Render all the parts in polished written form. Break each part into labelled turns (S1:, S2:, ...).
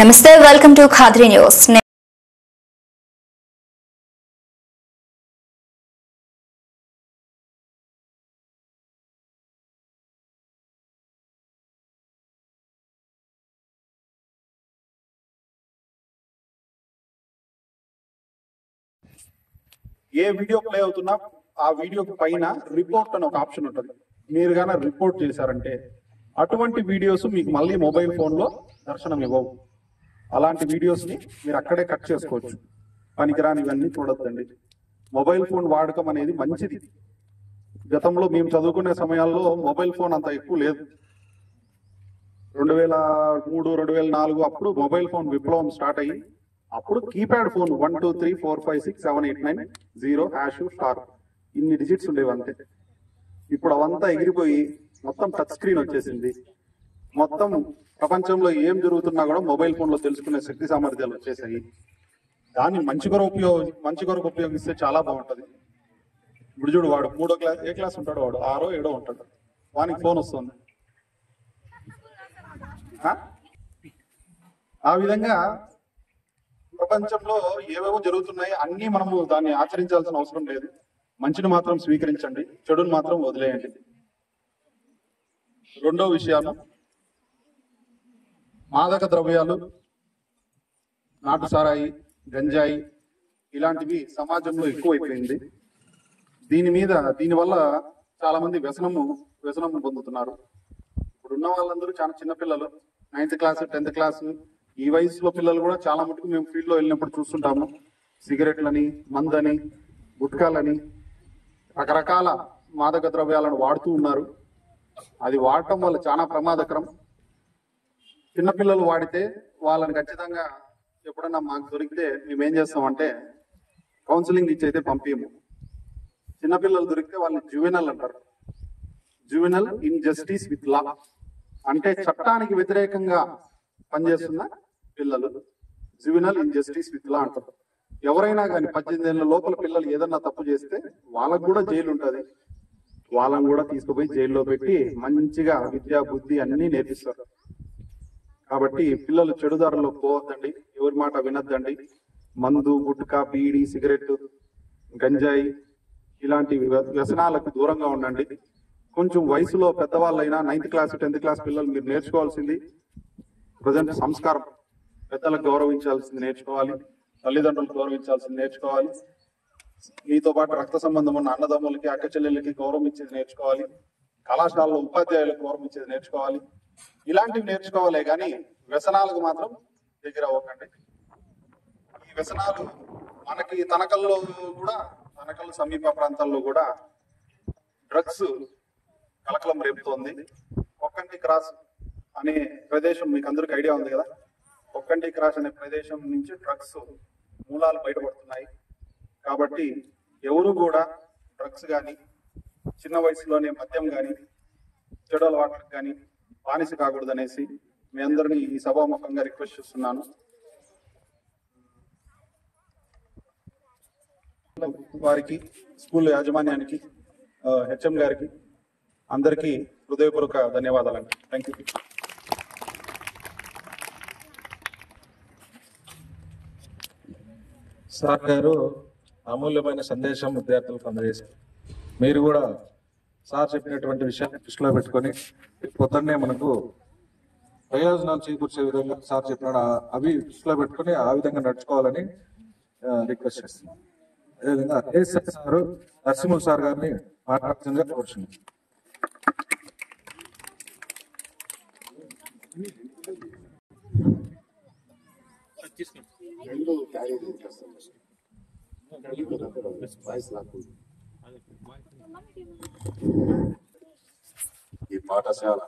S1: Namaste, welcome to Khadri News.
S2: A video play అవుతున్నా ఆ వీడియోకి పైన రిపోర్ట్ అని ఒక ఆప్షన్ ఉంటుంది. మీరు గాన రిపోర్ట్ చేశారంటే అటువంటి వీడియోస్ మీకు మళ్ళీ మొబైల్ ఫోన్ లో దర్శనం ఇవ్వవు. అలాంటి వీడియోస్ ని మీరు అక్కడే కట్ చేసుకోవచ్చు. పనికిరాని ఇవన్నీ చూడొద్దండి. మొబైల్ ఫోన్ వాడకం అనేది మంచిది. గతంలో మేము చదువుకునే సమయాల్లో మొబైల్ ఫోన్ అంత ఎక్కువ లేదు. 2003, 2004 అప్పుడు మొబైల్ ఫోన్ విప్లవం స్టార్ట్ అయ్యి అప్పుడు కీప్యాడ్ ఫోన్ 1 2 3 4 5 6 7 8 9 0#* ఇన్ని డిజిట్స్ ఉండేవి అంతే. ఇప్పుడు అవంతా ఎగిరిపోయి మొత్తం టచ్ స్క్రీన్ వచ్చేసింది. మొత్తం ప్రపంచంలో ఏం జరుగుతున్నా కూడా మొబైల్ ఫోన్ లో తెలుసుకునే శక్తి సామర్థ్యాలు వచ్చేసాయి. దాన్ని మంచి కొరకు ఉపయోగిస్తే చాలా బాగుంటది. ఇప్పుడు చూడు, వాడు 3వ క్లాస్, ఏ క్లాస్ ఉంటాడు, వాడు 6వ 7వ ఉంటాడు, వానికి ఫోన్ వస్తుంది. ఆ విధంగా ప్రపంచంలో ఏవేవో జరుగుతున్నాయి, అన్ని మనము దాన్ని ఆచరించాల్సిన అవసరం లేదు. మంచిని మాత్రం స్వీకరించండి, చెడుని మాత్రం వదిలేయండి. రెండో విషయాలు, మాదక ద్రవ్యాలు, నాటు సారాయి, గంజాయి ఇలాంటివి సమాజంలో ఎక్కువైపోయింది. దీనివల్ల చాలా మంది వ్యసనము పొందుతున్నారు. ఇప్పుడున్న వాళ్ళందరూ చాలా చిన్న పిల్లలు, 9th క్లాస్ 10th క్లాస్ ఈ వయసులో పిల్లలు కూడా చాలా మటుకు మేము ఫీల్డ్ లో వెళ్ళినప్పుడు చూస్తుంటాము. సిగరెట్లని, మందని, గుట్కాలని, రకరకాల మాదక ద్రవ్యాలను వాడుతూ ఉన్నారు. అది వాడటం వల్ల చాలా ప్రమాదకరం. చిన్నపిల్లలు వాడితే వాళ్ళని ఖచ్చితంగా ఎప్పుడన్నా మాకు దొరికితే మేమేం చేస్తామంటే కౌన్సిలింగ్ ఇచ్చి అయితే పంపించము. చిన్నపిల్లలు దొరికితే వాళ్ళని జువెనల్ అంటారు. Juvenile in justice with law అంటే చట్టానికి వ్యతిరేకంగా పనిచేస్తున్న పిల్లలు. Juvenile in justice with law అంటారు. ఎవరైనా కానీ 18 ఏళ్ల లోపల పిల్లలు ఏదన్నా తప్పు చేస్తే వాళ్ళకు కూడా జైలు ఉంటుంది. వాళ్ళని కూడా తీసుకుపోయి జైల్లో పెట్టి మంచిగా విద్యా బుద్ధి అన్ని నేర్పిస్తారు. కాబట్టి పిల్లలు చెడుదారుల్లో పోవద్దండి, ఎవరి మాట వినొద్దండి. మందు, గుట్కా, బీడి, సిగరెట్, గంజాయి ఇలాంటి వ్యసనాలకు దూరంగా ఉండండి. కొంచెం వయసులో పెద్దవాళ్ళైనా 9th క్లాస్ 10th క్లాస్ పిల్లలు మీరు నేర్చుకోవాల్సింది ప్రజెంట్ సంస్కారం. పెద్దలకు గౌరవించాల్సింది నేర్చుకోవాలి, తల్లిదండ్రులకు గౌరవించాల్సింది నేర్చుకోవాలి. మీతో పాటు రక్త సంబంధం ఉన్న అన్నదమ్ములకి, అక్క చెల్లెళ్ళకి గౌరవం ఇచ్చేది నేర్చుకోవాలి. కళాశాలలో ఉపాధ్యాయులకు గౌరవం ఇచ్చేది నేర్చుకోవాలి. ఇలాంటివి నేర్చుకోవాలే కానీ వ్యసనాలకు మాత్రం దగ్గర అవ్వకండి. ఈ వ్యసనాలు మనకి తనకల్లు సమీప ప్రాంతాల్లో కూడా డ్రగ్స్ కలకలం రేపుతోంది. ఒక్కంటి క్రాస్ అనే ప్రదేశం మీకు అందరికి ఐడియా ఉంది కదా. ఒక్కంటి క్రాస్ అనే ప్రదేశం నుంచి డ్రగ్స్ మూలాలు బయటపడుతున్నాయి. కాబట్టి ఎవరు కూడా డ్రగ్స్ కానీ, చిన్న వయసులోనే మద్యం కానీ, చెడు అలవాట్లకు కానీ బానిస కాకూడదు అనేసి మీ అందరినీ ఈ సభాముఖంగా రిక్వెస్ట్ చేస్తున్నాను. వారికి, స్కూల్ యాజమాన్యానికి, హెచ్ఎం గారికి అందరికీ హృదయపూర్వక ధన్యవాదాలండి. Thank you.
S3: సార్ గారు అమూల్యమైన సందేశం విద్యార్థులకు అందజేశారు. మీరు కూడా సార్ చెప్పినటువంటి విషయాన్ని దృష్టిలో పెట్టుకొని పొద్దున్నే మనకు ప్రయోజనాలు చేకూర్చే విధంగా సార్ చెప్పినాడు, అవి దృష్టిలో పెట్టుకొని ఆ విధంగా నడుచుకోవాలని రిక్వెస్ట్ చేస్తున్నాం. అదేవిధంగా సార్ నరసింహులు సార్ గారిని మాట్లాడుతుందిగా కోరుచున్నాం.
S4: ఈ పాఠశాల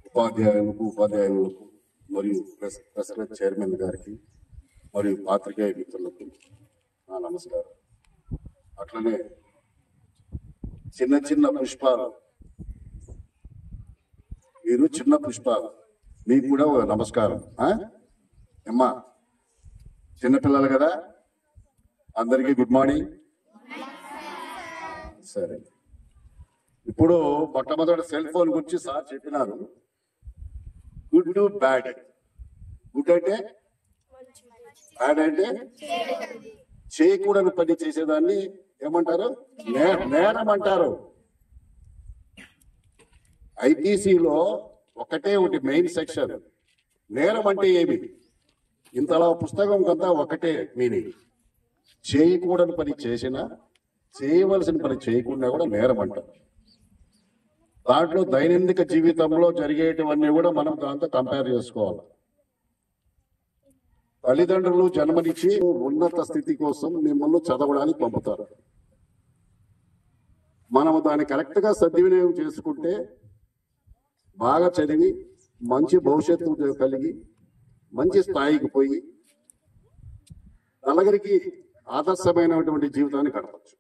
S4: ఉపాధ్యాయులకు మరియు ప్రెస్ చైర్మన్ గారికి మరియు పాత్రికేయ మిత్రులకు నా నమస్కారం. అట్లనే చిన్న పుష్పాలు, మీరు చిన్న పుష్పాలు, మీకు కూడా నమస్కారం. అమ్మా చిన్నపిల్లలు కదా, అందరికీ గుడ్ మార్నింగ్. సరే, ఇప్పుడు మొట్టమొదటి సెల్ ఫోన్ గురించి సార్ చెప్పినారు. గుడ్ బ్యాడ్ గుడ్ అంటే బ్యాడ్ అంటే చేయకూడని పని చేసేదాన్ని ఏమంటారు? నేరం అంటారు. ఐపీసీలో ఒకటి మెయిన్ సెక్షన్. నేరం అంటే ఏమి? ఇంతలా పుస్తకం కంతా ఒకటే మీనింగ్. చేయకూడని పని చేసినా, చేయవలసిన పని చేయకుండా కూడా నేరం అంటారు. దాంట్లో దైనందిక జీవితంలో జరిగేటివన్నీ కూడా మనం దాంతో కంపేర్ చేసుకోవాలి. తల్లిదండ్రులు జన్మనిచ్చి ఉన్నత స్థితి కోసం మిమ్మల్ని చదవడానికి పంపుతారు. మనం దాన్ని కరెక్ట్ గా సద్వినియోగం చేసుకుంటే బాగా చదివి మంచి భవిష్యత్తు కలిగి మంచి స్థాయికి పోయి నలుగురికి ఆదర్శమైనటువంటి జీవితాన్ని గడపచ్చు.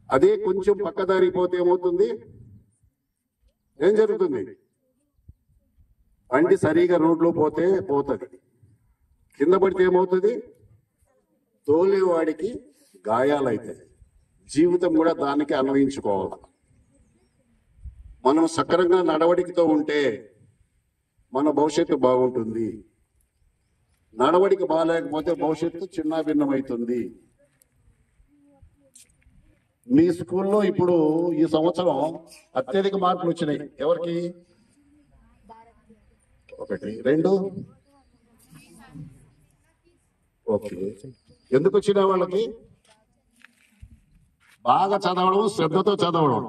S4: అదే కొంచెం పక్కదారికి పోతే ఏమవుతుంది? ఏం జరుగుతుంది? బండి సరిగా రోడ్లో పోతే పోతుంది, కింద పడితే ఏమవుతుంది? తోలేవాడికి గాయాలైతాయి. జీవితం కూడా దానికి అన్వయించుకోవాలి. మనం సక్రంగా నడవడికతో ఉంటే మన భవిష్యత్తు బాగుంటుంది. నడవడిక బాగాలేకపోతే భవిష్యత్తు చిన్న భిన్నమవుతుంది. మీ స్కూల్లో ఇప్పుడు ఈ సంవత్సరం అత్యధిక మార్కులు వచ్చినాయి. ఎవరికి? 1 2 ఓకే. ఎందుకు వచ్చిన వాళ్ళకి? బాగా చదవడం, శ్రద్ధతో చదవడం.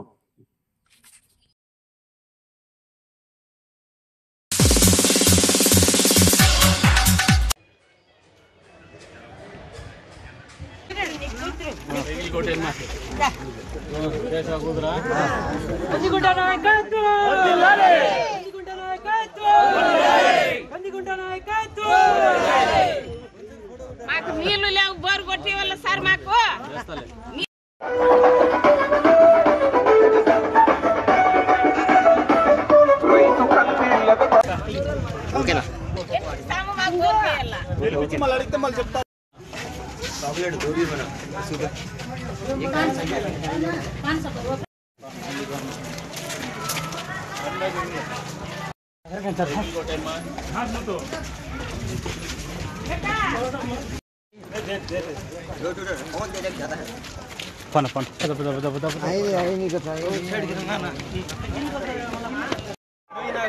S5: మాకు నీళ్లు లేవు, బోరు కొట్టే వల్ల సార్ మాకు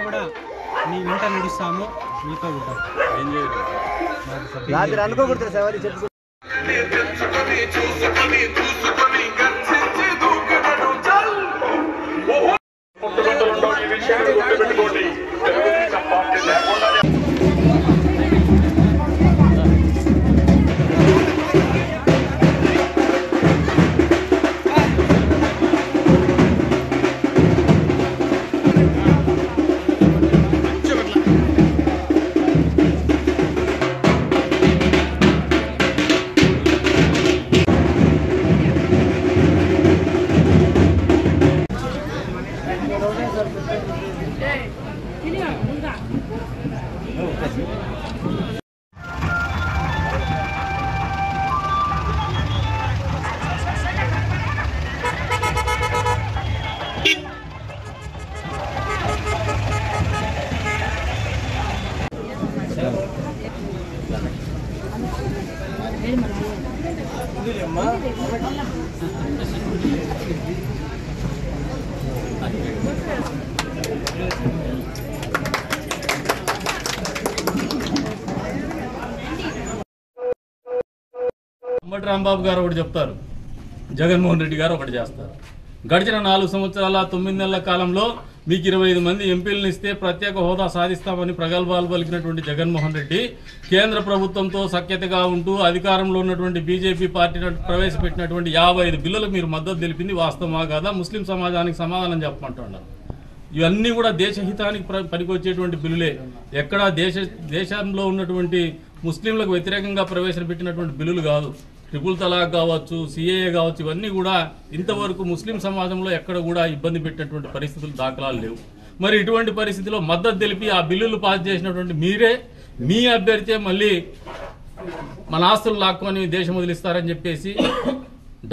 S6: కూడా మీ వెంట నడుస్తాము, మీతో ఉంటాం. రాత్రి అనుకోకూడదు సార్. చెప్పు
S7: రాంబాబు గారు ఒకటి చెప్తారు, జగన్మోహన్ రెడ్డి గారు ఒకటి చేస్తారు. గడిచిన 4 సంవత్సరాల 9 నెలల కాలంలో మీకు 25 మంది ఎంపీలను ఇస్తే ప్రత్యేక హోదా సాధిస్తామని ప్రగల్భాలు పలికినటువంటి జగన్మోహన్ రెడ్డి కేంద్ర ప్రభుత్వంతో సఖ్యతగా ఉంటూ అధికారంలో ఉన్నటువంటి బీజేపీ పార్టీ ప్రవేశపెట్టినటువంటి 55 బిల్లులకు మీరు మద్దతు తెలిపింది వాస్తవమా కాదా? ముస్లిం సమాజానికి సమాధానం చెప్పమంటున్నారు. ఇవన్నీ కూడా దేశహితానికి పనికొచ్చేటువంటి బిల్లులే. ఎక్కడా దేశంలో ఉన్నటువంటి ముస్లింలకు వ్యతిరేకంగా ప్రవేశపెట్టినటువంటి బిల్లులు కాదు. ట్రిపుల్ తలాక్ కావచ్చు, సిఏఏ కావచ్చు, ఇవన్నీ కూడా ఇంతవరకు ముస్లిం సమాజంలో ఎక్కడ కూడా ఇబ్బంది పెట్టినటువంటి పరిస్థితులు దాఖలాలు లేవు. మరి ఇటువంటి పరిస్థితిలో మద్దతు తెలిపి ఆ బిల్లులు పాస్ చేసినటువంటి మీరే, మీ అభ్యర్థి మళ్ళీ మన ఆస్తులు లాక్కొని దేశం వదిలిస్తారని చెప్పేసి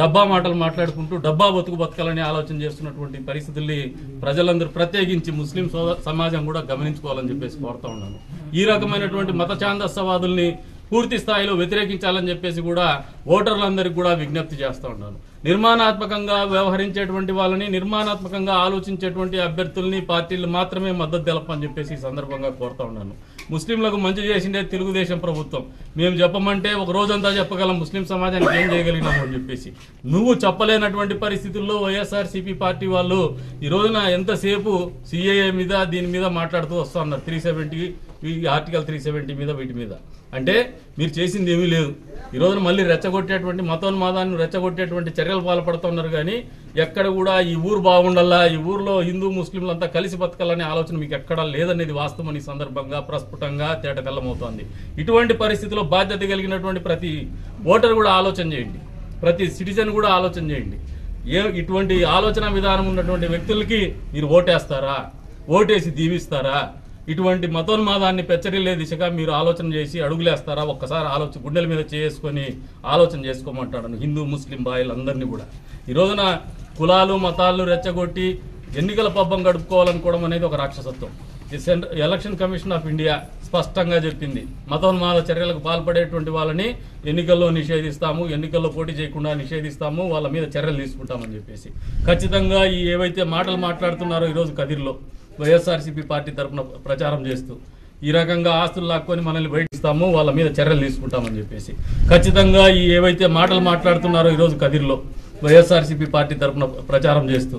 S7: డబ్బా మాటలు మాట్లాడుకుంటూ డబ్బా బతకాలని ఆలోచన చేస్తున్నటువంటి పరిస్థితుల్ని ప్రజలందరూ ప్రత్యేకించి ముస్లిం సమాజం కూడా గమనించుకోవాలని చెప్పేసి కోరుతా ఉన్నాను. ఈ రకమైనటువంటి మత ఛాందస్యవాదుల్ని పూర్తి స్థాయిలో వ్యతిరేకించాలని చెప్పేసి కూడా ఓటర్లందరికీ కూడా విజ్ఞప్తి చేస్తూ ఉన్నాను. నిర్మాణాత్మకంగా వ్యవహరించేటువంటి వాళ్ళని, నిర్మాణాత్మకంగా ఆలోచించేటువంటి అభ్యర్థుల్ని, పార్టీలు మాత్రమే మద్దతు తెలపని చెప్పేసి ఈ సందర్భంగా కోరుతా ఉన్నాను. ముస్లింలకు మంచి చేసిందే తెలుగుదేశం ప్రభుత్వం. మేము చెప్పమంటే ఒక రోజంతా చెప్పగలం ముస్లిం సమాజానికి ఏం చేయగలిగినాము అని చెప్పేసి. నువ్వు చెప్పలేనటువంటి పరిస్థితుల్లో వైఎస్ఆర్సీపీ పార్టీ వాళ్ళు ఈ రోజున ఎంతసేపు సిఏఏ మీద దీని మీద మాట్లాడుతూ వస్తా ఉన్నారు. 370 ఆర్టికల్ 370 మీద వీటి మీద. అంటే మీరు చేసింది ఏమీ లేదు. ఈ రోజున మళ్ళీ రెచ్చగొట్టేటువంటి మతోన్మాదాన్ని రెచ్చగొట్టేటువంటి చర్యలు పాల్పడుతున్నారు. కానీ ఎక్కడ కూడా ఈ ఊరు బాగుండాలా, ఈ ఊర్లో హిందూ ముస్లింలంతా కలిసి బతకాలనే ఆలోచన మీకు ఎక్కడా లేదనేది వాస్తవం. ఈ సందర్భంగా ప్రస్ఫుటంగా తేటతెల్లమవుతోంది. ఇటువంటి పరిస్థితిలో బాధ్యత కలిగినటువంటి ప్రతి ఓటర్ కూడా ఆలోచన చేయండి, ప్రతి సిటిజన్ కూడా ఆలోచన చేయండి. ఇటువంటి ఆలోచన విధానం ఉన్నటువంటి వ్యక్తులకి మీరు ఓటేస్తారా, ఓటేసి దీవిస్తారా? ఇటువంటి మతోన్మాదాన్ని పెచ్చరిల్లే దిశగా మీరు ఆలోచన చేసి అడుగులేస్తారా? ఒక్కసారి ఆలోచన గుండెల మీద చేసుకొని ఆలోచన చేసుకోమంటాను హిందూ ముస్లిం బాయిలందరినీ కూడా. ఈ రోజున కులాలు మతాలను రెచ్చగొట్టి ఎన్నికల పబ్బం గడుపుకోవాలనుకోవడం అనేది ఒక రాక్షసత్వం. ఎలక్షన్ కమిషన్ ఆఫ్ ఇండియా స్పష్టంగా చెప్పింది, మతోన్మాద చర్యలకు పాల్పడేటువంటి వాళ్ళని ఎన్నికల్లో నిషేధిస్తాము, ఎన్నికల్లో పోటీ చేయకుండా నిషేధిస్తాము, వాళ్ళ మీద చర్యలు తీసుకుంటామని చెప్పేసి. ఖచ్చితంగా ఈ ఏవైతే మాటలు మాట్లాడుతున్నారో ఈరోజు కదిర్లో వైఎస్ఆర్సీపీ పార్టీ తరఫున ప్రచారం చేస్తూ ఈ రకంగా ఆస్తులు లాక్కొని మనల్ని బయటిస్తాము, వాళ్ళ మీద చర్యలు తీసుకుంటామని చెప్పేసి. ఖచ్చితంగా ఈ ఏవైతే మాటలు మాట్లాడుతున్నారో ఈరోజు కదిర్లో వైఎస్ఆర్సీపీ పార్టీ తరఫున ప్రచారం చేస్తూ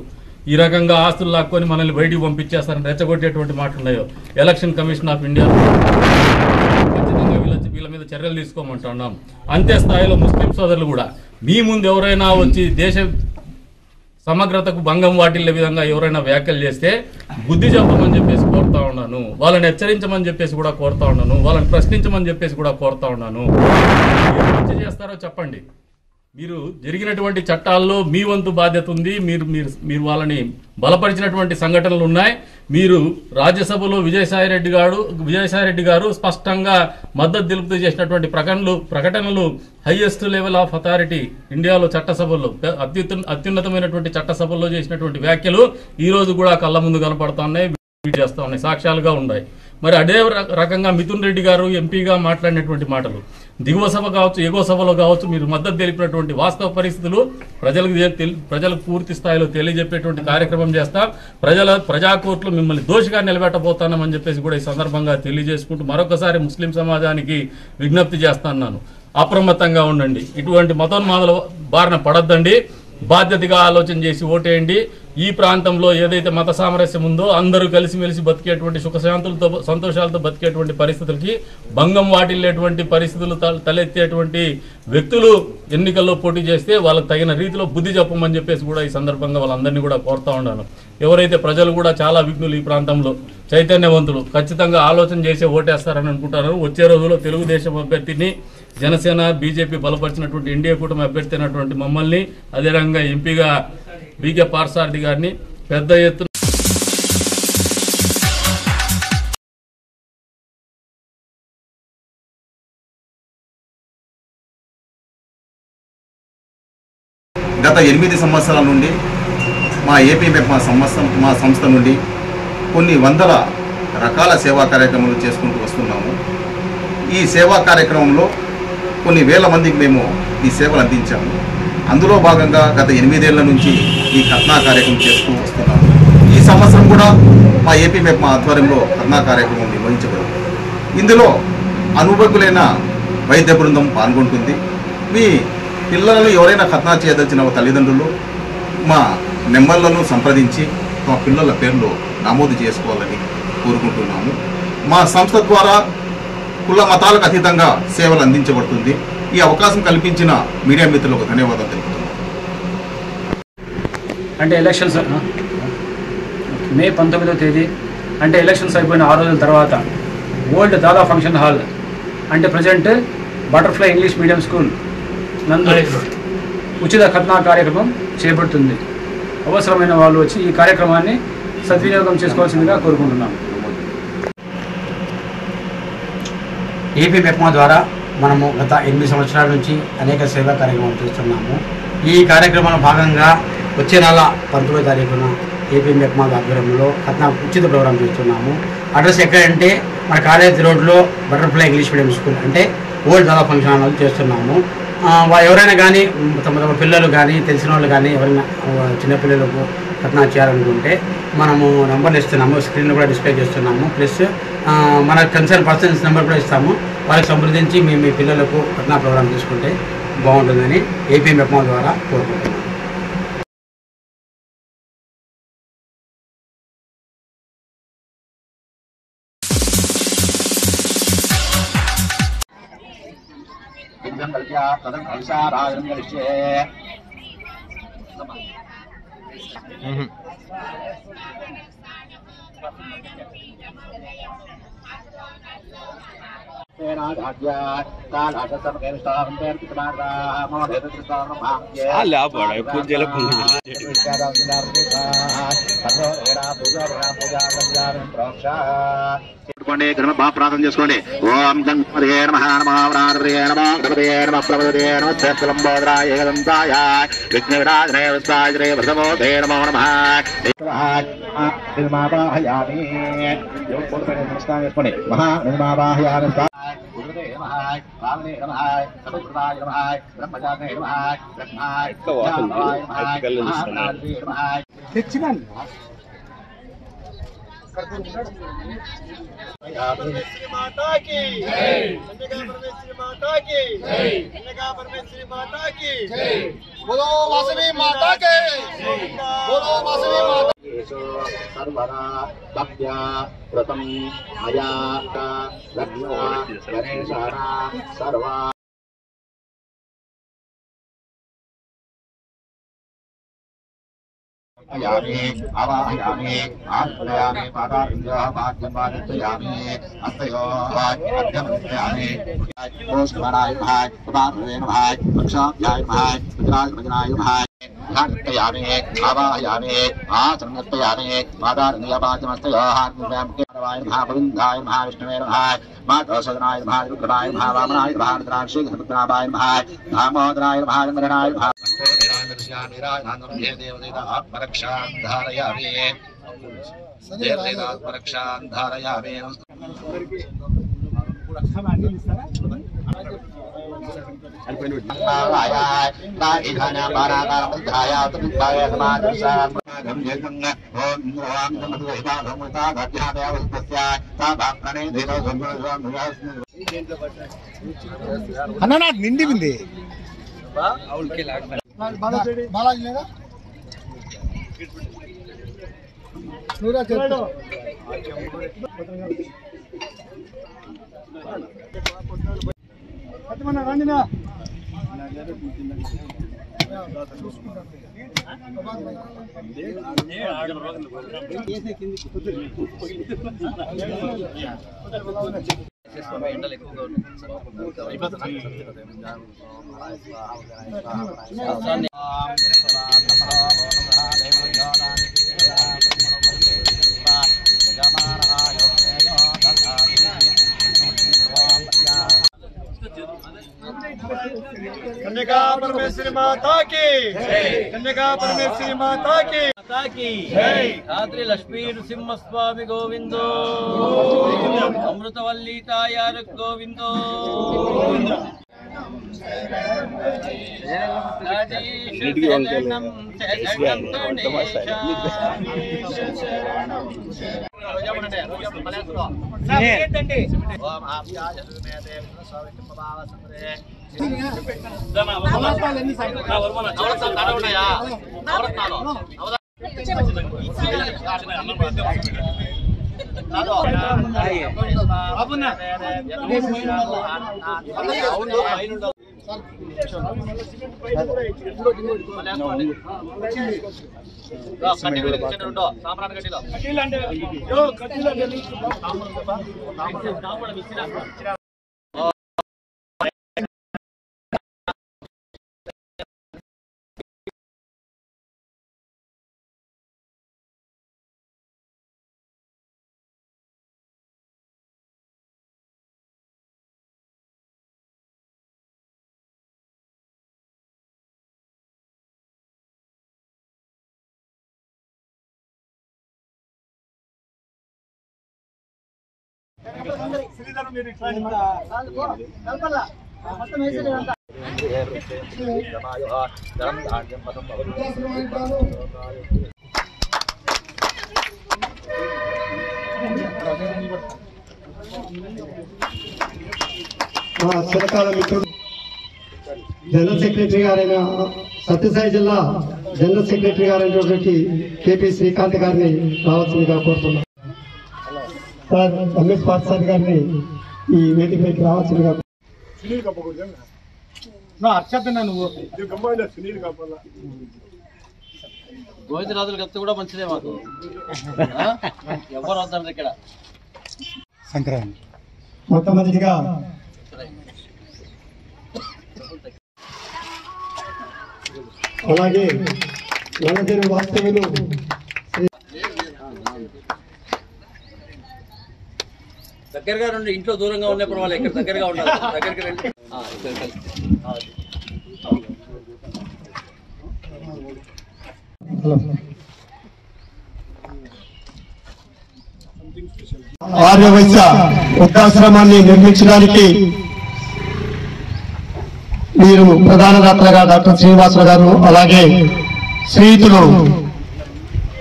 S7: ఈ రకంగా ఆస్తులు లాక్కొని మనల్ని బయటికి పంపించేస్తారని రెచ్చగొట్టేటువంటి మాటలు ఉన్నాయో ఎలక్షన్ కమిషన్ ఆఫ్ ఇండియా ఖచ్చితంగా వీళ్ళ మీద చర్యలు తీసుకోమంటున్నాం. అంతే స్థాయిలో ముస్లిం సోదరులు కూడా మీ ముందు ఎవరైనా వచ్చి దేశ సమగ్రతకు భంగం వాటిల్లే విధంగా ఎవరైనా వ్యాఖ్యలు చేస్తే బుద్ధి చెప్పమని చెప్పేసి కోరుతా ఉన్నాను. వాళ్ళని హెచ్చరించమని చెప్పేసి కూడా కోరుతా ఉన్నాను. వాళ్ళని ప్రశ్నించమని చెప్పేసి కూడా కోరుతా ఉన్నాను. ఏం చేస్తారో చెప్పండి. మీరు జరిగినటువంటి చట్టాల్లో మీ వంతు బాధ్యత ఉంది. మీరు వాళ్ళని బలపరిచినటువంటి సంఘటనలు ఉన్నాయి. మీరు రాజ్యసభలో విజయసాయిరెడ్డి గారు స్పష్టంగా మద్దతు తెలుపుతూ చేసినటువంటి ప్రకటనలు హైయెస్ట్ లెవెల్ ఆఫ్ అథారిటీ ఇండియాలో చట్టసభల్లో అత్యున్నతమైనటువంటి చట్టసభల్లో చేసినటువంటి వ్యాఖ్యలు ఈ రోజు కూడా కళ్ళ ముందు కనపడుతున్నాయి, చేస్తా ఉన్నాయి, సాక్ష్యాలుగా ఉన్నాయి. మరి అదే రకంగా మిథున్ రెడ్డి గారు ఎంపీగా మాట్లాడినటువంటి మాటలు దిగువ సభ కావచ్చు, ఎగువ సభలో కావచ్చు, మీరు మద్దతు తెలిపినటువంటి వాస్తవ పరిస్థితులు ప్రజలకు పూర్తి స్థాయిలో తెలియజెప్పేటువంటి కార్యక్రమం చేస్తాం. ప్రజా కోర్టులు మిమ్మల్ని దోషిగా నిలబెట్టబోతున్నామని చెప్పేసి కూడా ఈ సందర్భంగా తెలియజేసుకుంటూ మరొకసారి ముస్లిం సమాజానికి విజ్ఞప్తి చేస్తున్నాను. అప్రమత్తంగా ఉండండి, ఇటువంటి మతోన్మాదాల బారిన పడొద్దండి, బాధ్యతగా ఆలోచన చేసి ఓటేయండి. ఈ ప్రాంతంలో ఏదైతే మత సామరస్యం ఉందో అందరూ కలిసిమెలిసి బతికేటువంటి సుఖశాంతులతో సంతోషాలతో బతికేటువంటి పరిస్థితులకి భంగం వాటిల్లేటువంటి పరిస్థితులు తలెత్తేటువంటి వ్యక్తులు ఎన్నికల్లో పోటీ చేస్తే వాళ్ళకి తగిన రీతిలో బుద్ధి చెప్పమని చెప్పేసి కూడా ఈ సందర్భంగా వాళ్ళందరినీ కూడా కోరుతా ఉన్నాను. ఎవరైతే ప్రజలు కూడా చాలా విఘ్నులు, ఈ ప్రాంతంలో చైతన్యవంతులు, ఖచ్చితంగా ఆలోచన చేసే ఓటేస్తారని అనుకుంటారు. వచ్చే రోజుల్లో తెలుగుదేశం అభ్యర్థిని, జనసేన బీజేపీ బలపరిచినటువంటి ఎన్డీఏ కూటమి అభ్యర్థి అయినటువంటి మమ్మల్ని, అదేవిధంగా ఎంపీగా బీకే పార్సారథి గారిని పెద్ద ఎత్తున
S8: గత 8 సంవత్సరాల నుండి మా ఏపీ మా సంస్థ నుండి కొన్ని వందల రకాల సేవా కార్యక్రమాలు చేసుకుంటూ వస్తున్నాము. ఈ సేవా కార్యక్రమంలో కొన్ని వేల మందికి మేము ఈ సేవలు అందించాము. అందులో భాగంగా గత 8 ఏళ్ల నుంచి ఈ కథనా కార్యక్రమం చేస్తూ వస్తున్నాము. ఈ సంవత్సరం కూడా మా ఏపీ మా ఆధ్వర్యంలో కథనా కార్యక్రమం నిర్వహించబడింది. ఇందులో అనుభవకులైన వైద్య బృందం పాల్గొంటుంది. మీ పిల్లలను ఎవరైనా కథనా చేయదలిచిన తల్లిదండ్రులు మా నెంబర్లను సంప్రదించి మా పిల్లల పేర్లు నమోదు చేసుకోవాలని కోరుకుంటున్నాము. మా సంస్థ ద్వారా కుల మతాలకు అతీతంగా సేవలు అందించబడుతుంది. ఈ అవకాశం కల్పించిన మీడియా మిత్రులకు ధన్యవాదాలు తెలుపుతున్నాను.
S9: అంటే ఎలక్షన్స్ మే 19వ తేదీ అంటే ఎలక్షన్స్ అయిపోయిన 6 రోజుల తర్వాత ఓల్డ్ దాదా ఫంక్షన్ హాల్ అంటే present butterfly English medium school నందు ఉచిత కథనా కార్యక్రమం చేపడుతుంది. అవసరమైన వాళ్ళు వచ్చి ఈ కార్యక్రమాన్ని సద్వినియోగం చేసుకోవాల్సిందిగా కోరుకుంటున్నాం.
S10: ఏపీ మెప్మా ద్వారా
S9: మనము గత 8 సంవత్సరాల నుంచి అనేక సేవా కార్యక్రమాలు చేస్తున్నాము. ఈ కార్యక్రమంలో భాగంగా వచ్చే నెల 19వ తారీఖున ఏపీ మెప్మా ఆధ్వర్యంలో ఉచిత ప్రోగ్రాం చేస్తున్నాము. అడ్రస్ ఎక్కడంటే మన కాలేజ్ రోడ్లో బటర్ఫ్లై ఇంగ్లీష్ మీడియం స్కూల్ అంటే ఓల్డ్ దాదా ఫంక్షన్ హాల్ చేస్తున్నాము. ఎవరైనా కానీ తమ పిల్లలు కానీ తెలిసిన వాళ్ళు కానీ ఎవరైనా చిన్నపిల్లలకు కట్నాలు చేయాలనుకుంటే మనము నెంబర్లు ఇస్తున్నాము, స్క్రీన్ కూడా డిస్ప్లే చేస్తున్నాము. ప్లస్ మన కన్సర్న్ పర్సన్స్ నెంబర్ కూడా ఇస్తాము. వాళ్ళకి సంప్రదించి మేము మీ పిల్లలకు కట్నా ప్రోగ్రాం తీసుకుంటే బాగుంటుందని ఏపీ మెప్మా ద్వారా కోరుకుంటున్నాము.
S8: ప్రార్థన చేసుకోండి. ఓం గణపతే నమః నమః గణపతే నమః ప్రపదే నమః లంబోదరాయ ఏకదంతాయ విఘ్న వినాశనాయ వస్తాయ వృషభోదే నమో నమః. నిర్మావాహయామి నమస్కారం చేసుకోండి. మహా నిర్మావాహయామి సర్వదా భక్త్యా వ్రతం మయా లగ్నా గణేశాన సర్వా यामि आवाहयामि आत्मयामि पादाभ्यः पाद्यं पादयामि हस्तयोः अर्घ्यमर्पयामि ओष्ठमनाय नमः प्रभावे नमः वक्षाभ्याय नमः वज्राय नमः ध्यानयामि आवाहयामि आचरणयामि पादाभ्यः नमः गोविन्दाय नमः विष्णवे नमः माधवसदनाय नमः रुद्राय नमः वामनाय नमः रुद्राक्षी गणपतनाय नमः दामोदराय नमः चन्द्रनाय नमः आत्मरक्षान्धारयामि आत्मरक्षान्धारयामि
S10: అన్న నాకు నిండింది రండినా
S11: ఎండలు ఎక్కువగా
S10: कन्या परमेश्वरी माता की कन्या परमेश्वरी माता की
S11: रात्रि लक्ष्मी नृसिंह स्वामी गोविंदो अमृतवल्ली तायार गोविंदो
S12: చిరకాల మిత్రుడు జనరల్ సెక్రటరీ గారైన సత్యసాయి జిల్లా జనరల్ సెక్రటరీ గారైనటువంటి కేపీ శ్రీకాంత్ గారిని రావాల్సిందిగా కోరుతున్నాం. సార్ ఎంఎస్ పార్సాద్ గారిని ఈ వేదికపైకి రావాల్సిందిగా.
S11: గోవిందరాజులు కప్తే కూడా మంచిదే మాకు. ఎవరు వద్దాం ఇక్కడ
S12: సంక్రాంతి మొట్టమొదటిగా అలాగే నల్లజరు వాస్తవులు
S11: దగ్గరగా రండి. ఇంట్లో దూరంగా ఉన్న పర్వాలేదు, ఇక్కడ దగ్గరగా ఉండాలి. దగ్గరికి రండి.
S12: ఆర్యవైశ్య వృద్ధాశ్రమాన్ని నిర్మించడానికి వీరు ప్రధాన దాతలుగా డాక్టర్ శ్రీనివాసరావు గారు, అలాగే స్నేహితులు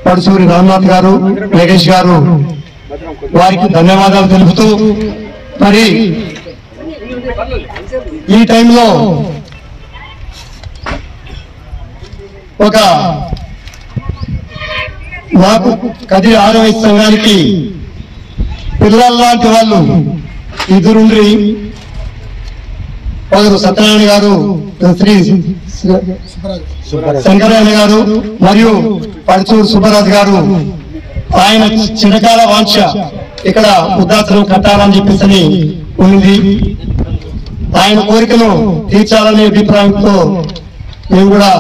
S12: పడుసూరి రామ్నాథ్ గారు, నగేష్ గారు, వారికి ధన్యవాదాలు తెలుపుతూ, మరి ఈ టైంలో ఒక మాకు కదిరి ఆర్యవైశ్య సంఘానికి పిల్లల్లాంటి వాళ్ళు ఇద్దరుండ్రి, ఒకరు సత్యనారాయణ గారు, శ్రీ శంకరయ్య గారు మరియు పడుచూరు సుబ్బరాజు గారు. ఆయన చిరకాల వాంఛ ఇక్కడ వృద్ధాశ్రమం కట్టాలని చెప్పేసి ఉంది. ఆయన కోరికను తీర్చాలనే అభిప్రాయంతో మేము కూడా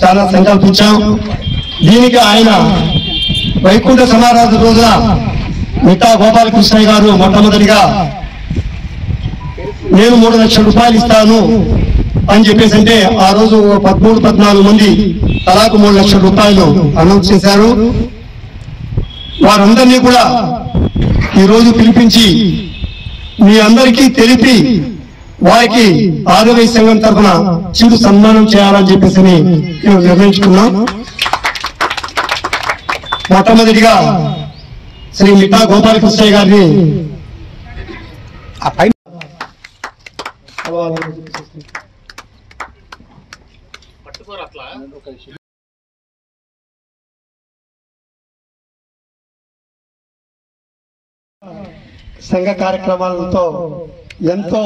S12: చాలా సంకల్పించాం. దీనికి ఆయన వైకుంఠ సమారాధన రోజున మిఠా గోపాలకృష్ణయ్య గారు మొట్టమొదటిగా నేను 3 లక్షల రూపాయలు ఇస్తాను అని చెప్పేసి అంటే ఆ రోజు 13-14 మంది తలాకు 3 లక్షల రూపాయలు అనౌన్స్ చేశారు. వారందరినీ కూడా ఈరోజు పిలిపించి మీ అందరికీ తెలిపి వారికి ఆర్యవైశ్య సంఘం తరఫున చిరు సన్మానం చేయాలని చెప్పేసి మేము నిర్ణయించుకున్నాం. మొట్టమొదటిగా శ్రీ మిఠా గోపాలకృష్ణయ్య గారిని సంఘ కార్యక్రమాలతో ఎంతో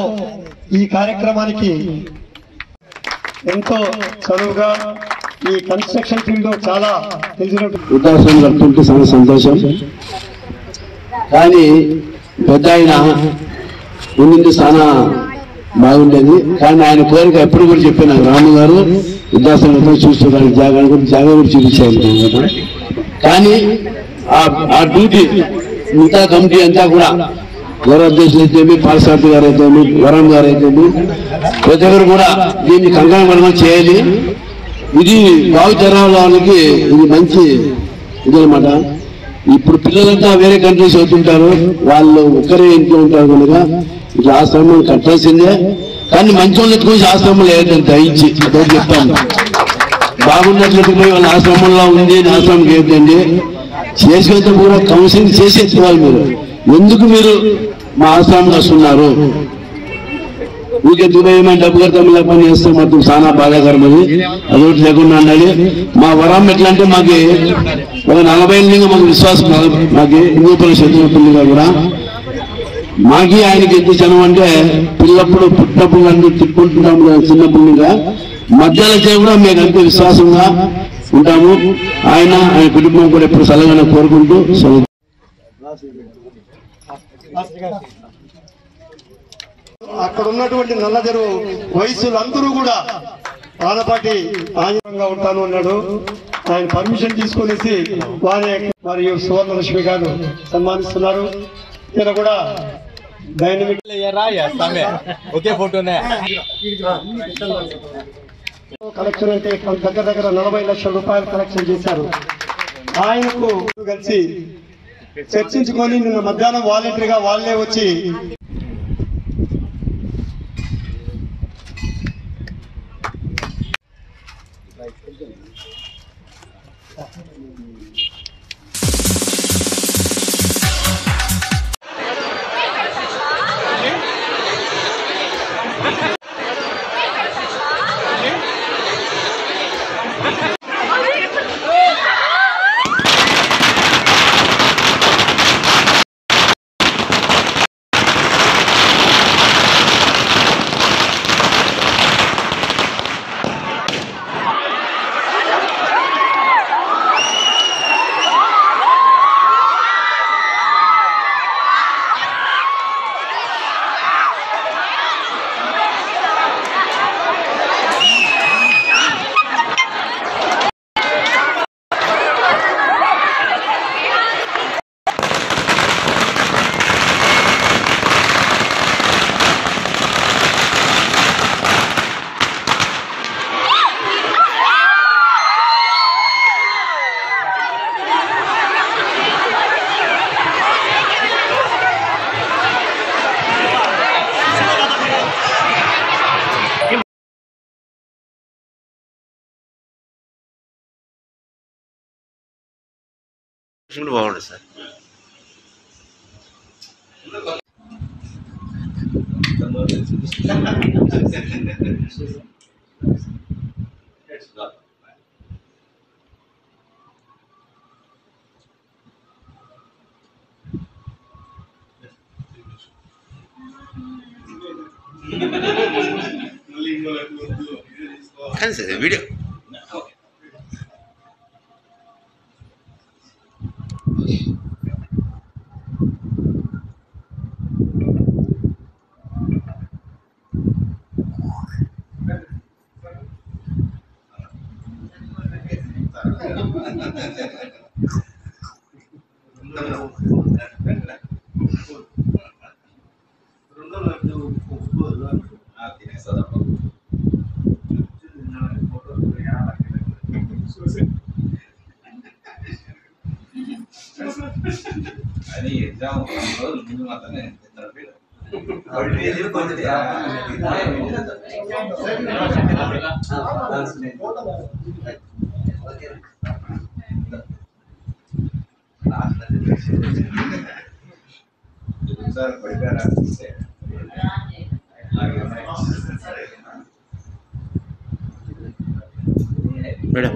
S12: ఈ కార్యక్రమానికి ఎంతో చదువుగా ఈ కన్స్ట్రక్షన్ ఫీల్డ్ లో చాలా
S13: వృద్ధాశ్రమం కట్టుకుంటే చాలా సంతోషం. కానీ పెద్ద ఆయన ముందు చాలా బాగుండేది. కానీ ఆయన కోరిక ఎప్పుడు కూడా చెప్పాను, రాము గారు వృద్ధాశ్రమంతో చూసుకోవడానికి జాగా కూడా చూపించాను. కానీ ఆ డ్యూటీ మిగతా కమిటీ అంతా కూడా గౌరవాధ్యక్షులు అయితేమి, పాలసారథి గారు అయితేమి, వరం గారు అయితేమి, ప్రతి ఒక్కరు కూడా దీన్ని కంగారు పడమని చేయాలి. ఇది భావితరాలకి ఇది మంచి ఇదనమాట. ఇప్పుడు పిల్లలంతా వేరే కంట్రీస్ అవుతుంటారు, వాళ్ళు ఒక్కరే ఇంట్లో ఉంటారు కనుక ఇట్లా ఆశ్రమం కట్టాల్సిందే. కానీ మంచి వాళ్ళు ఎత్తుకొని ఆశ్రమం లేదంటే దయించి అదే చెప్తాను. బాగున్నట్లయితే పోయి వాళ్ళ ఆశ్రమంలో ఉంది, ఆశ్రమం ఏంటండి చేసుకుంటే కూడా కౌన్సిలింగ్ చేసి ఎత్తుకోవాలి. మీరు ఎందుకు మీరు మా ఆశ్రమంలో వస్తున్నారు, ఊరికే ఏమైనా డబ్బు కడతాం ఇలా పని చేస్తే మాత్రం చాలా బాధాకరం. అదొకటి లేకుండా ఉండాలి. మా వరం ఎట్లా అంటే మాకు ఒక 40 ఏళ్ళగా మాకు విశ్వాసం, మాకు హిందూ పరిషత్తుగా కూడా మాకి ఆయనకి ఎంత జనం అంటే పిల్లప్పుడు పుట్టినప్పుడు అన్ని తిప్పుకుంటున్నాము చిన్నప్పుడు మీద మధ్యలో కూడా మేము అంతే విశ్వాసంగా ఉంటాము. ఆయన కుటుంబం కూడా ఎప్పుడు సలహాగా కోరుకుంటూ
S12: అక్కడ ఉన్నటువంటి నల్లజరు వయసులందరూ కూడా ఆనపాటి ఆనందంగా ఉంటాను అన్నాడు. ఆయన పర్మిషన్ తీసుకునేసి వారి మరియు సువర్ణలక్ష్మి గారు సన్మానిస్తున్నారు. ఈయన కూడా డైనమిక్
S10: ఒకే ఫోటోనే
S12: కలెక్షన్ అయితే దగ్గర 40 లక్షల రూపాయలు కలెక్షన్ చేశారు. ఆయనకు కలిసి చర్చించుకొని నిన్న మధ్యాహ్నం వాలంటరీగా వాళ్ళే వచ్చి
S14: బాగుంది సార్. కానీ సార్ వీడియో
S8: అది ఎగ్జామ్ రోజులు ముందు మాత్రమే సార్ పడిపోయారా
S14: మేడం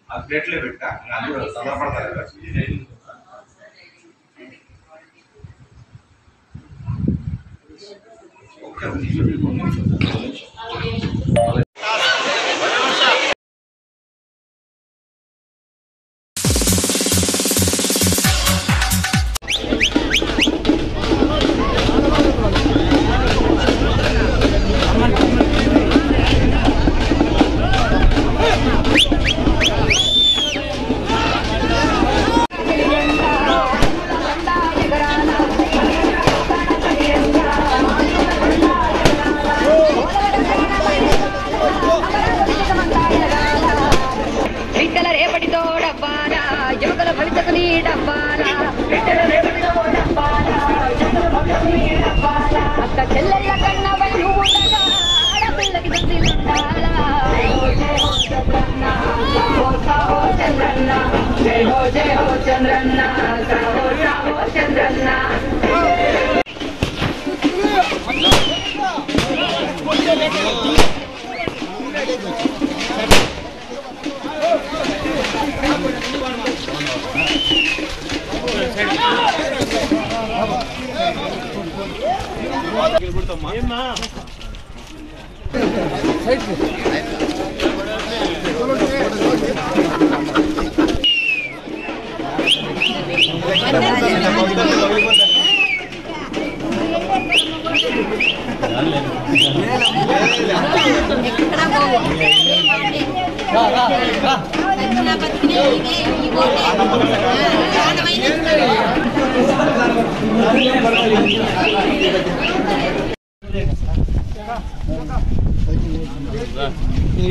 S8: ఆ ప్లేట్లో పెట్టా అందరూ తొందరపడతారు.
S10: ఎక్కడ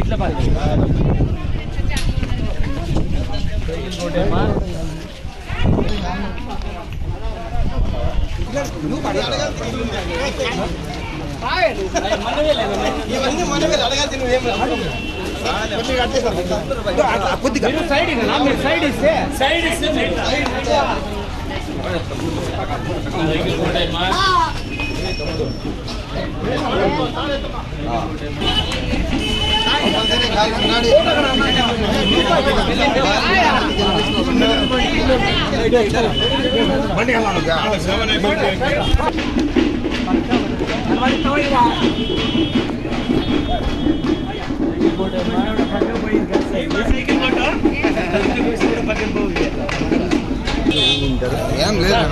S6: ఇట్లా
S10: ఏం లేదు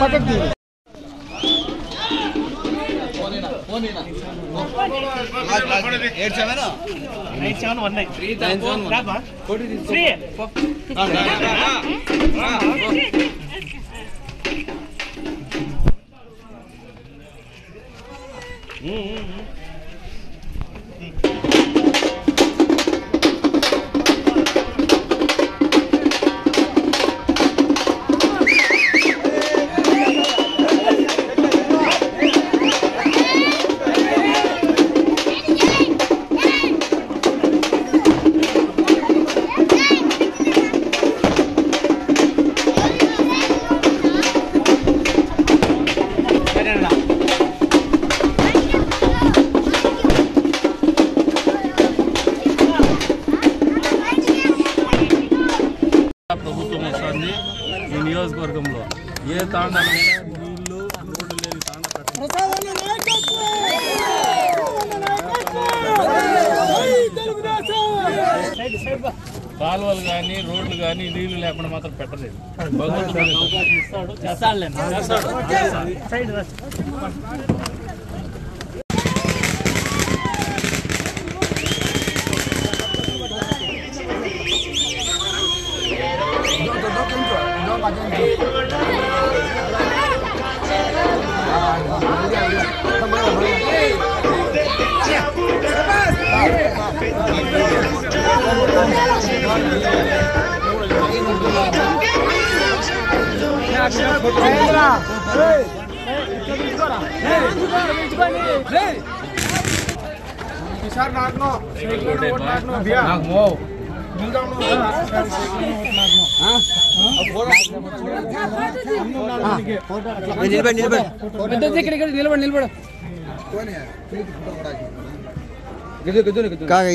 S10: పక్కకి
S7: ప్రభుత్వం వస్తుంది ఈ నియోజకవర్గంలో ఏ తాండాలో నీళ్లు రోడ్లు లేని తాండా కాలువలు కానీ రోడ్లు కానీ నీళ్లు లేకుండా మాత్రం పెట్టలేదు.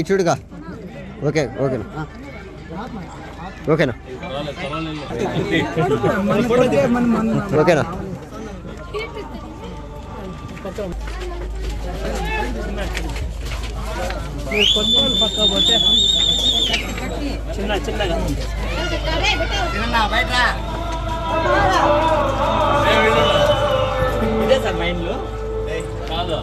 S15: చూడుగా ఓకే ఓకేనా ఓకేనా ఓకేనా
S6: పక్క పోతే చిన్నగా బయట ఇదే సార్ మైండ్లో కాదు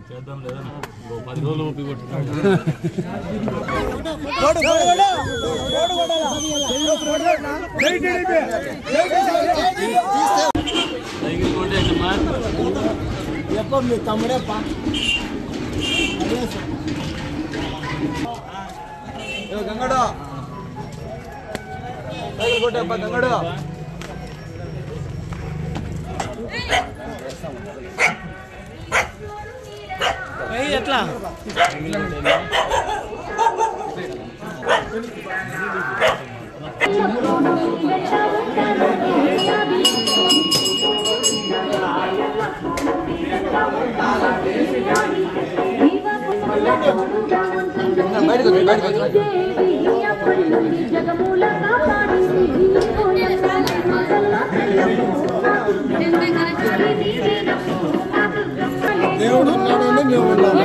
S6: చేద్దాం లేదా 10 రోజులు ఊపి
S10: మీ తమ్ముడే గంగడు గంగడు ఎట్లా
S15: బయటకు
S10: దేవుడు ఉన్నాడని మేము ఉన్నాము.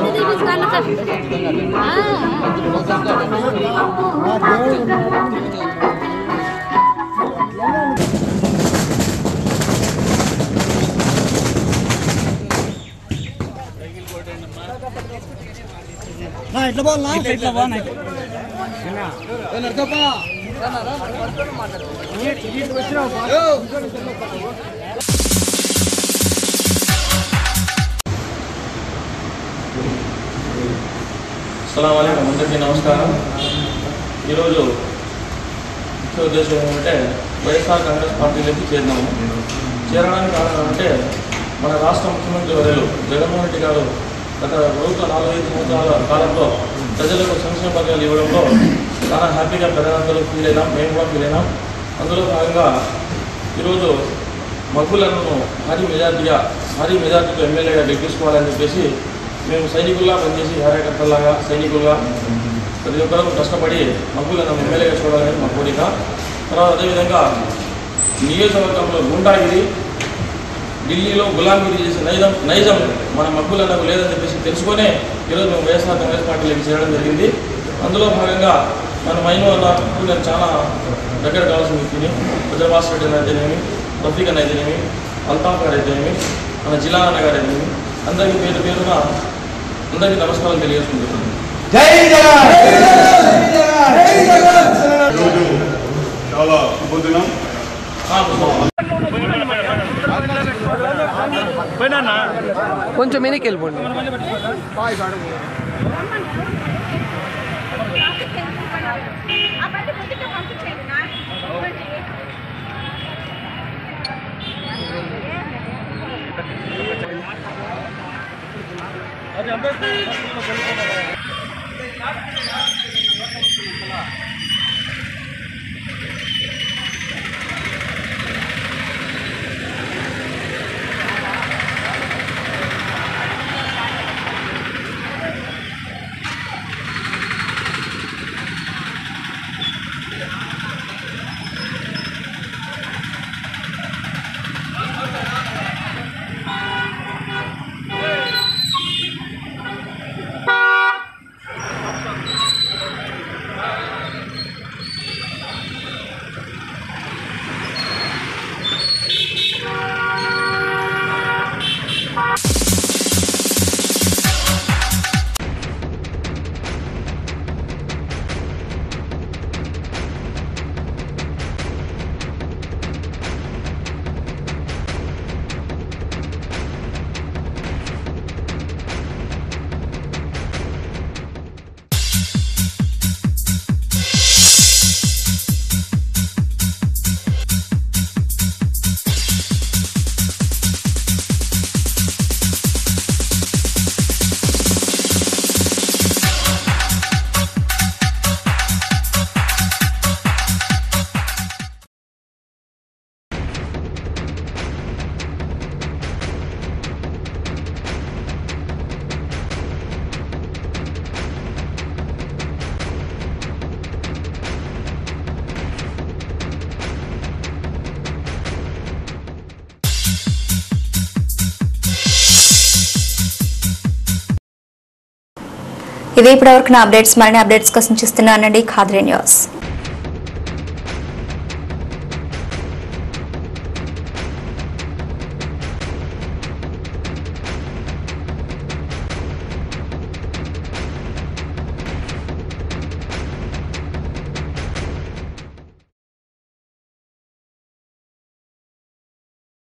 S15: ఇట్లా పోవాలా
S10: ఇట్లా బాగున్నాయి.
S16: అస్సలాము అలైకుం, అందరికీ నమస్కారం. ఈరోజు ముఖ్య ఉద్దేశం ఏమంటే వైఎస్ఆర్ కాంగ్రెస్ పార్టీలోకి చేరినాము. చేరడానికి కారణం అంటే మన రాష్ట్ర ముఖ్యమంత్రి వర్యులు జగన్మోహన్ రెడ్డి గారు గత ప్రభుత్వ 4-5 సంవత్సరాల కాలంలో ప్రజలకు సంక్షేమ పథకాలు ఇవ్వడంలో చాలా హ్యాపీగా ప్రజలందరూ ఫీల్ అయినాం, మేము కూడా ఫీల్ అయినాం. అందులో భాగంగా ఈరోజు మగ్గులను భారీ మెజార్టీతో ఎమ్మెల్యేగా గెలిపించుకోవాలని చెప్పేసి మేము సైనికుల్లా పనిచేసి కార్యకర్తలాగా సైనికులుగా ప్రతి ఒక్కరూ కష్టపడి మగ్గులను ఎమ్మెల్యేగా చూడాలని మా కోరిక. తర్వాత అదేవిధంగా నియోజకవర్గంలో గుండాగిరి, ఢిల్లీలో గులాంగిరి చేసే నైజం మన మగ్గులకు లేదని చెప్పేసి తెలుసుకొనే ఈరోజు మేము వైఎస్ఆర్ కాంగ్రెస్ పార్టీలోకి చేరడం జరిగింది. అందులో భాగంగా మన మైను అన్నప్పుడు నేను చాలా దగ్గర కావాల్సిన వ్యక్తిని, హుజరాబాద్ రెడ్డి అయితేనేమి, రఫీక్ అన్న అయితేనేమి, అల్తాఫ్ గారు అయితేనేమి, మన జిల్లా అన్న గారు అయితేనేమి, అందరికీ పేరున అందరికీ నమస్కారాలు తెలియజేసుకుంటున్నాను.
S2: చాలా శుభదినం.
S10: కొంచెం వెనక్కి వెళ్ళిపోండి.
S1: ఇదే ఇప్పటివరకు నా అప్డేట్స్. మరిన్ని అప్డేట్స్ కోసం చూస్తున్నానండి ఖాద్రి న్యూస్.